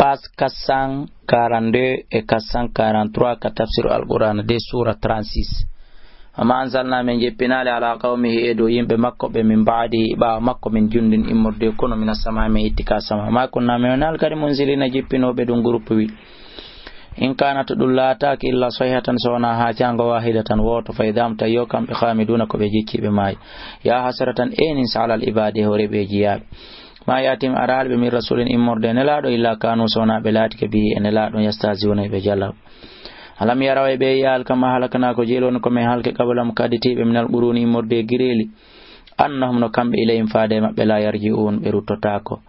page 442 et 443 ka tafsir al-Qur'an de sura 36. Ama anzalna min jippinali ala qawmihi edo yimbe makko be min baadi ba makko min jundin immorde kono min sama me ittika sama ma kunna min al-karim munzilina jippinobe dum groupe wi in kanat dullata ki illa sayhatan sawna ha jango wahidatan woto fa idam tayyukam bi khamiduna ko be jicci be may ya hasratan enin salal ibadi hore be jiya ma yatim aral be min rasulin immorde nelado illa kanu sawna be latike bi enelado yastaziuna be jalla alam yaraw be yal kama halakana ko jelon ko me halke kabalam kaditi be min al-quruni immorde gireli annahum no kambe ilayhim faade mabbe la yarji'un be rutotako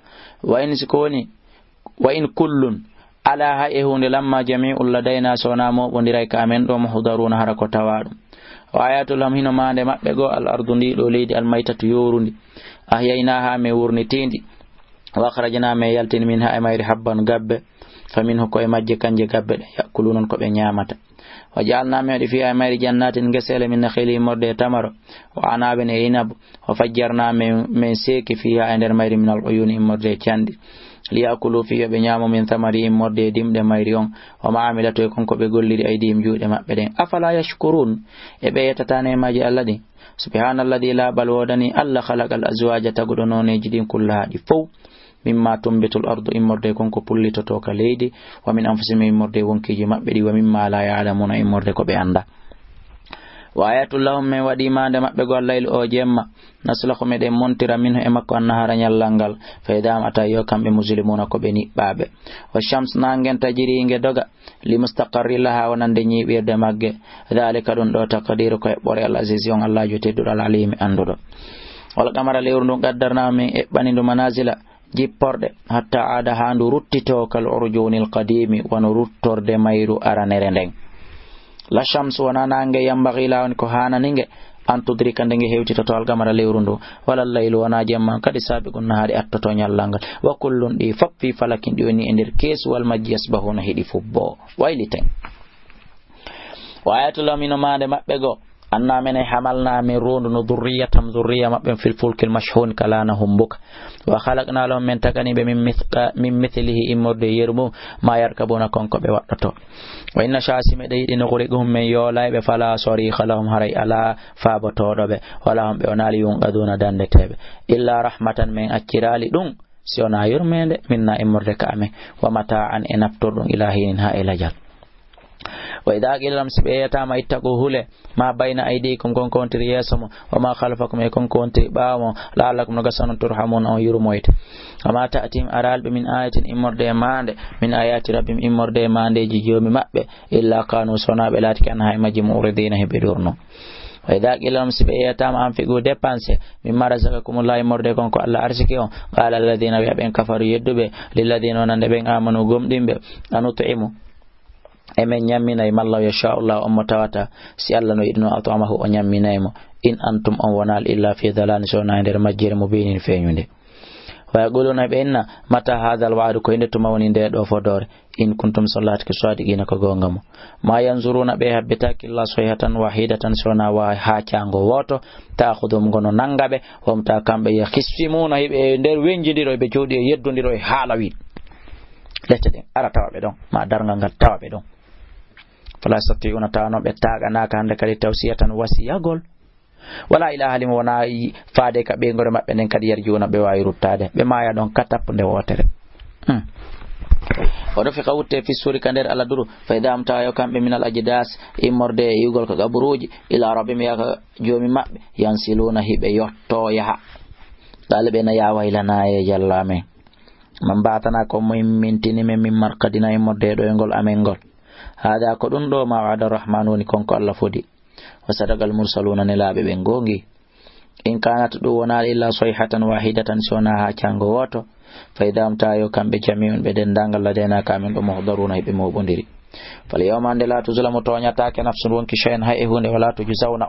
wa in kullun ala ha ehunde lamma jami'ul ladaina sona mo bondiray kamen do muhdaruna harako tawadu wa ayatul lam hino mande mabbe go al ardu ndi do leydi al maytatu yorundi ahyayna ha me wurnitindi wa kharajna me yaltin minha ay mayri habban gabbe faminhu ko e majje kanje gabbe yakulun ko be nyamata wa ja'alna me fi ay mayri jannatin gesele min nakhili morde tamaro wa anaben e inab wa fajjarna me seki fiha ender mayri min al uyuni morde candi liyakulu fi be nyamo min thamari morde dimde mayri on wa ma'amilatu e konko be golliri aydim juude mabbe den afala yashkurun e be yetatane maji alladi subhanalladhi la bal wadani alla khalaqal azwaja tagudonone jidin kullahadi fo mimma tumbitul ardu immorde konko pullito to ka leydi wa min anfusihim immorde wonkiji mabbe di wa mimma la ya'lamuna immorde ko be anda wa ayatul lahum min wadi mande mabbe go layl o jemma naslahu meden montira minhu e makko annahara nyallangal fa idam atayo kambe muslimuna ko be nibbabe wa shams nangen tajiri nge doga li mustaqarri laha wonande nyibirde magge dalika don do taqdiru ko e bore al aziz yon allah jotedur al alim andudo wal qamara lewru qaddarna min e banindo manazila jipporde hatta ada handu ruttito kal urjunil qadimi wa ruttorde mayru aranere nden la shams wana nange yambaghi lawon ko hananinge an tudrika ndenge hewtito to algamara lewrundo wala laylu wana jamma kadi sabiqun nahari attoto nyallangal wa kullun di faffi falakin di woni ender kesu wal majjas bahuna hedi fubbo wayliten wa ayatul min mande mabbe go anna men hamalna min rundu dhurriyatam dhurriya mabbe fil fulkil mashhun kalana humbuk wa khalaqna lahum min takani be min mithlihi imurde yermu ma yarkabuna konko be waddato wa inna shasime de yidi no gorigum men yola be fala sori khalahum haray ala fabotodo be wala hum be onali yun aduna dandetebe illa rahmatan min akirali dum siona yurmende minna imurde kame wa mata'an enafturdun ilahin ha ilajal wa idha qila lam sibiyata ma ittaqu hule ma bayna aydikum kon kontiri yesamo wa ma khalfakum e kon kontiri baamo la'allakum nagasanu turhamun aw yurmoyte ama ta'tim aral be min ayatin immorde mande min ayati rabbim immorde mande ji jomi mabbe illa kanu sonabe lati kan hay majmu uridina hebedurno wa idha qila lam sibiyata ma anfiqu dépenser mimma razaqakumullahu immorde kon ko Allah arsiki on qala alladhina ben kafaru yeddube lil ladina nande ben amanu gomdimbe anutu'imu emen nyammina mallahu yasha Allah tawata si Allah no idno atamahu o nyamminaymo in antum on wonal illa fi dhalal sona nder majjere mubinin feñunde wa yaquluna benna mata hadal wa'du ko inde to mawni nde do fodore in kuntum sallatiki sadiqina ko gongamo ma yanzuruna be habbitaki Allah sayhatan wahidatan sona wa ha cango woto ta'khudum gono nangabe homta kambe ya khisfimuna hibe nder wenjidiro be jodi yeddondiro e halawi letteden ara tawabe don ma darngal ngal tawabe don fala satiuna tawno be taga naka hande kadi tawsiyatan wasiyagol wala ilaha illa wana faade ka be ngore mabbe nen kadi yarjuna be wayi ruttade be maya don katap nde wotere odo fi qawte fi suri kander ala duru fa idam tayo kambe min al ajdas imorde yugol ko gaburuji ila rabbim ya jomi mabbe yansiluna hibe yotto yaha dalibe na ya waylana e jallame man batana ko mintini men min marqadina imorde do ngol amengol hada ko dun do ma wa'ada rahman woni konko Allah fodi wa sadagal mursaluna nelabe be gongi in kanat do wona illa sayhatan wahidatan sona ha cango woto fa idam tayo kambe jami'un be den dangal ladena kamen do muhdaruna be mo bondiri fal yawma andela tuzlamu to nyata ke nafsun wonki shayn hay e hunde wala to juzawna